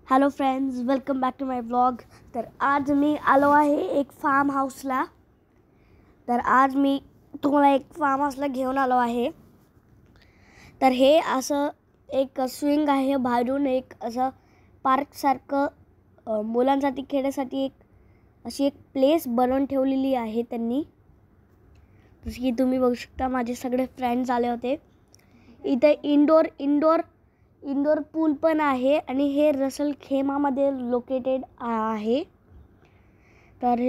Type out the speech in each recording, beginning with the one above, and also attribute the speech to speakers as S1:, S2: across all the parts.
S1: Hello friends, welcome back to my blog. तर आज मी आलो आहे एक फार्म हाऊसला. तर आज मी तुम्हाला एक फार्म हाऊसला घेऊन आलो आहे. तर हे असं एक स्विंग आहे, बाहेरून एक असं पार्कसारखं मुलांसाठी खेळण्यासाठी अशी एक प्लेस बनवून ठेवलेली आहे त्यांनी. जसं की तुम्ही बघू शकता, माझे सगळे फ्रेंड्स आले होते. इथे इंडोर पूल पण आहे आणि हे रसल खेमामध्ये लोकेटेड आहे. तर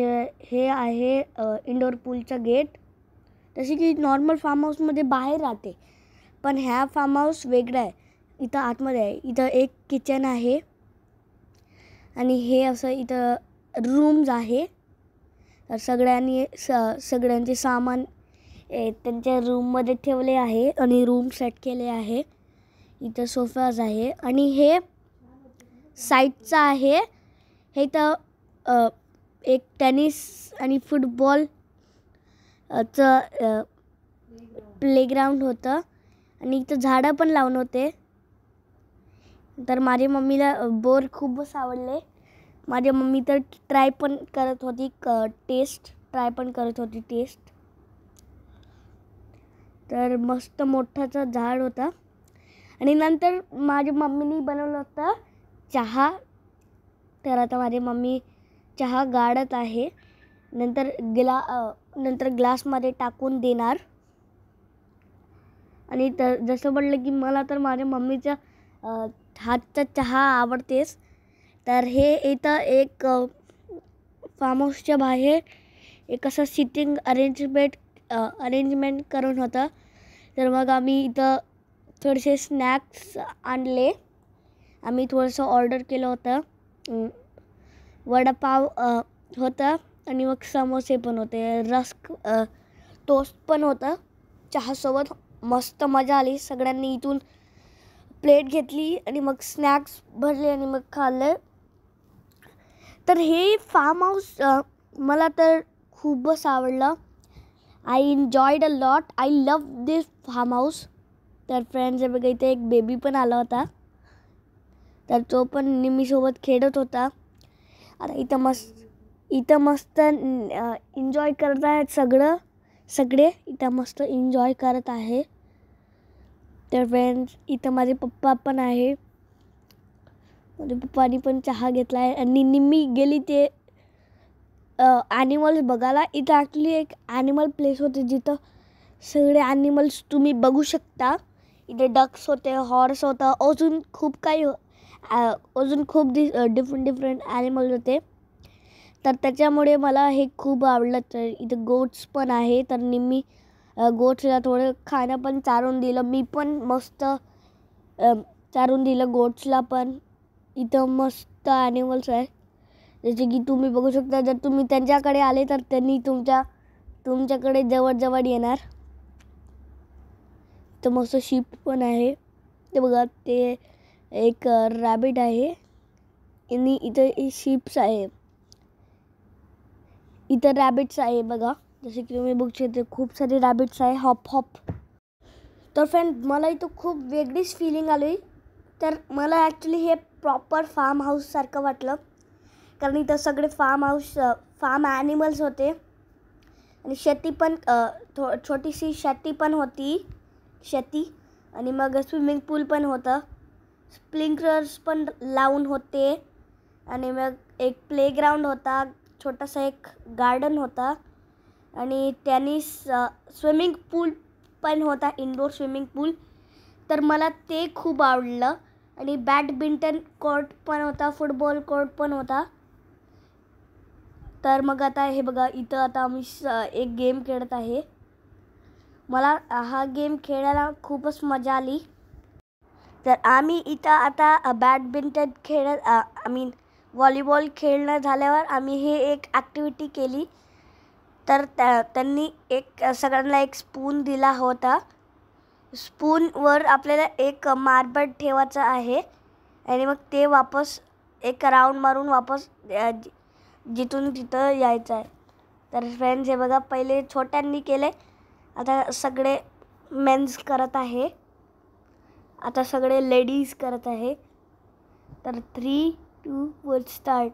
S1: हे आहे इंडोर पूलचं गेट. जसे की नॉर्मल फार्म हाऊसमध्ये बाहेर राहते, पण ह्या फार्म हाऊस वेगळं आहे. इथं आतमध्ये आहे. इथं एक किचन आहे आणि हे असं इथं रूम्स आहे. तर सगळ्यांचे सामान त्यांच्या रूममध्ये ठेवले आहे आणि रूम सेट केले आहे. इथं सोफाज आहे आणि हे साईडचं आहे. हे तर एक टेनिस आणि फुटबॉलचं प्लेग्राऊंड होतं आणि इथं झाडं पण लावून होते. तर माझ्या मम्मीला बोर खूपच आवडले. माझी मम्मी तर ट्राय पण करत होती टेस्ट. तर मस्त मोठाचं झाड होता. आणि नंतर माझ्या मम्मीने बनवलं होतं चहा. तर आता माझी मम्मी चहा गाळत आहे. नंतर ग्लासमध्ये टाकून देणार. आणि तर जसं म्हटलं की मला तर माझ्या मम्मीच्या हातचा चहा आवडतेच. तर हे इथं एक फार्म हाऊसच्या बाहेर एक असं सिटिंग अरेंजमेंट करून होतं. तर मग आम्ही इथं थोडेसे स्नॅक्स आणले. आम्ही थोडंसं ऑर्डर केलं होतं. वडापाव होता आणि मग समोसे पण होते, टोस्ट पण होतं चहासोबत. मस्त मजा आली. सगळ्यांनी इथून प्लेट घेतली आणि मग स्नॅक्स भरले आणि मग खाल्ले. तर हे फार्म हाऊस मला तर खूपच आवडलं. I enjoyed a lot. I love this farm house. तर फ्रेंड्स, बघा इथे एक बेबी पण आला होता. तर तो पण निम्मीसोबत खेळत होता. आता इथं मस्त एन्जॉय करत आहेत सगळे इथं मस्त एन्जॉय करत आहे. तर फ्रेंड्स, इथं माझे पप्पा पण आहे. माझ्या पप्पानी पण चहा घेतला आहे आणि निम्मी गेली ते ॲनिमल्स बघायला. इथं ॲक्च्युली एक ॲनिमल प्लेस होते जिथं सगळे ॲनिमल्स तुम्ही बघू शकता. इथे डक्स होते, हॉर्स होता, अजून खूप डिफरंट ॲनिमल्स होते. तर त्याच्यामुळे मला हे खूप आवडलं. तर इथं गोट्स पण आहे. तर निम्मी गोट्सला थोडं खाणं पण चारून दिलं. मी पण मस्त चारून दिलं गोट्सला पण. इथं मस्त ॲनिमल्स आहे. जसे की तुम्ही बघू शकता, जर तुम्ही त्यांच्याकडे आले तर त्यांनी तुमच्याकडे जवळ येणार. तर मस्त शीप पण आहे. ते बघा, ते एक रॅबिट आहे आणि इथं शीप्स आहे. इथं रॅबिट्स आहे बघा. जसे की तुम्ही बघू शकता, खूप सारे रॅबिट्स आहे. हॉप. तर फ्रेंड, मला इथं खूप वेगळीच फिलिंग आली. तर मला ॲक्च्युली हे प्रॉपर फार्म हाऊससारखं वाटलं. कारण इथं सगळे फार्म ॲनिमल्स होते आणि शेती पण छोटीशी शेती पण होती. आणि मग स्विमिंग पूल पण होतं. स्प्रिंकलर्स पण लावून होते आणि मग एक प्लेग्राऊंड होता. छोटासा एक गार्डन होता आणि स्विमिंग पूल पण होता, इंडोर स्विमिंग पूल. तर मला ते खूप आवडलं. आणि बॅडमिंटन कोर्ट पण होता, फुटबॉल कोर्ट पण होता. तर मग आता हे बघा, इथं आता आम्ही एक गेम खेळत आहे. मला हा गेम खेळायला खूपच मजा आली. तर आम्ही इथं आता बॅडमिंटन व्हॉलीबॉल खेळणं झाल्यावर आम्ही हे एक ॲक्टिव्हिटी केली. तर त्यांनी सगळ्यांना एक स्पून दिला होता. स्पूनवर आपल्याला एक मार्बल ठेवायचं आहे आणि मग ते वापस एक राऊंड मारून वापस जिथून तिथं यायचं आहे. तर फ्रेंड्स, हे बघा, पहिले छोट्यांनी केले, आता सगळे मेन्स करत आहे. आता सगळे लेडीज करत आहे. तर 3, 2 वुड स्टार्ट.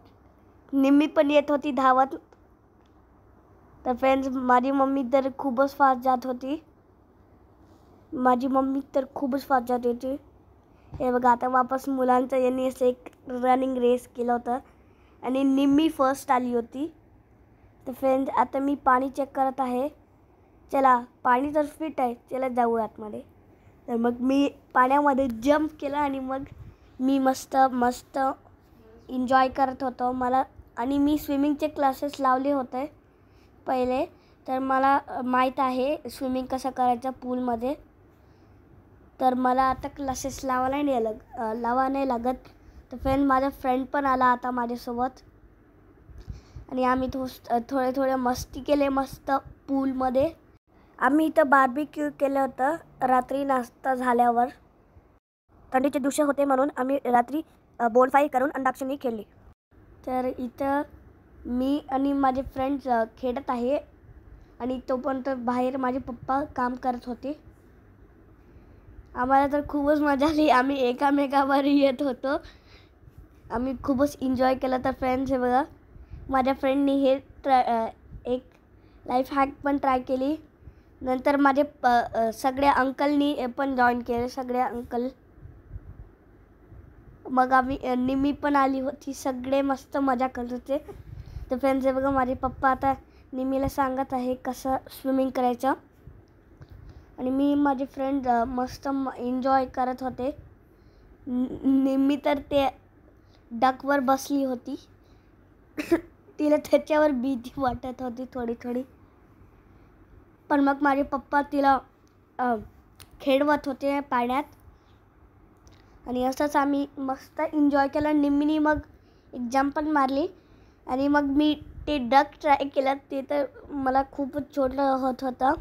S1: निम्मी पण येत होती धावत. तर फ्रेंड्स माझी मम्मी तर खूपच फास्ट जात होती. हे बघा आता वापस मुलांचं यांनी असं एक रनिंग रेस केलं होतं आणि निम्मी फर्स्ट आली होती. तर फ्रेंड्स आता मी पाणी चेक करत आहे. चला पाणी तर फिट आहे, चला जाऊ आतमध्ये. तर मग मी पाण्यामध्ये जंप केला आणि मग मी मस्त एन्जॉय करत होतो. आणि मी स्विमिंगचे क्लासेस लावले होते पहिले, तर मला माहीत आहे स्विमिंग कसं करायचं पूलमध्ये. तर मला आता क्लासेस लावायला नाही लागत. तर माझा फ्रेंड पण आला आता माझ्यासोबत आणि आम्ही थोडे मस्ती केले मस्त पूलमध्ये. आम्ही इथं बार्बिक्यू केलं होतं रात्री नाश्ता झाल्यावर. थंडीचे दिवस होते म्हणून आम्ही रात्री बोनफायर करून अंताक्षरी खेळली. तर इथं मी आणि माझे फ्रेंड्स खेळत आहे आणि तोपर्यंत बाहेर माझे पप्पा काम करत होते. आम्हाला तर खूपच मजा आली. आम्ही एकामेकावर येत होतो. आम्ही खूपच एन्जॉय केलं. तर फ्रेंड्स हे बघा माझ्या फ्रेंडनी हे एक लाईफ हॅक पण ट्राय केली. नंतर माझे सगळ्या अंकलनी पण जॉईन केले, सगळ्या अंकल. मग निम्मी पण आली होती. सगळे मस्त मजा करत होते. तर फ्रेंड्स हे बघा माझे पप्पा आता निम्मीला सांगत आहे कसं स्विमिंग करायचं आणि मी माझे फ्रेंड मस्त एन्जॉय करत होते. निम्मी तर ते डकवर बसली होती. तिला त्याच्यावर भीती वाटत होती थोडी. पण मग माझे पप्पा तिला खेळवत होते पाण्यात आणि असंच आम्ही मस्त एन्जॉय केलं. निम्मीनी मग एक जंप पण मारली आणि मग मी ते डक ट्राय केलं. ते तर मला खूपच छोटं होत होतं.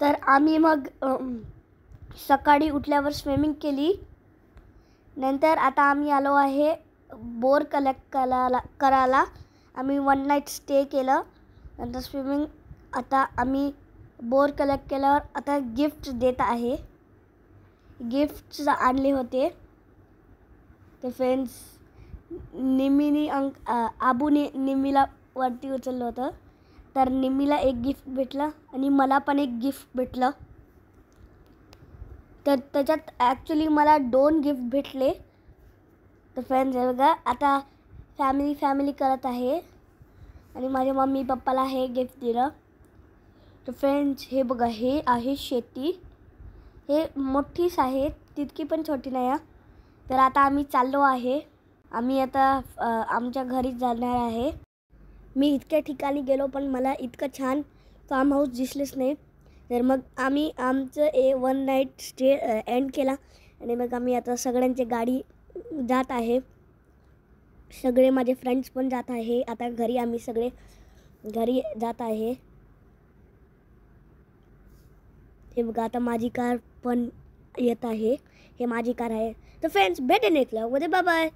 S1: तर आम्ही मग सकाळी उठल्यावर स्विमिंग केली. नंतर आता आम्ही आलो आहे बोर कलेक्ट करायला. आम्ही 1 नाईट स्टे केलं. नंतर स्विमिंग आता आम्ही बोर कलेक्ट केल्यावर आता गिफ्ट देत आहे. गिफ्ट्स आणले होते. तर फ्रेंड्स आबूने निम्मीला वरती उचललं होतं. तर निम्मीला एक गिफ्ट भेटलं आणि मला पण एक गिफ्ट भेटलं. तर त्याच्यात ॲक्च्युली मला 2 गिफ्ट भेटले. तर फ्रेंड्स हे बघा आता फॅमिली करत आहे आणि माझ्या मम्मी पप्पाला हे गिफ्ट दिलं. तर फ्रेंड्स हे बघा हे आहे शेती. हे मोठीच आहे, तितकी पण छोटी नाही. तर आता आम्ही चाललो आहे. आम्ही आता आमच्या घरी जाणार आहे. मी इतक्या ठिकाणी गेलो पण मला इतकं छान फार्म हाऊस दिसलेच नाही. तर मग आम्ही आमचं 1 नाईट स्टे एंड केला आणि मग आम्ही आता सगळ्यांची गाडी जात आहे. सगळे माझे फ्रेंड्स पण जात आहे. आता आम्ही सगळे घरी जात आहे. हे बघा आता माझी कार पण येत आहे. हे माझी कार आहे. तर फ्रेंड्स भेटेन एक व्लॉगमध्ये. Bye bye.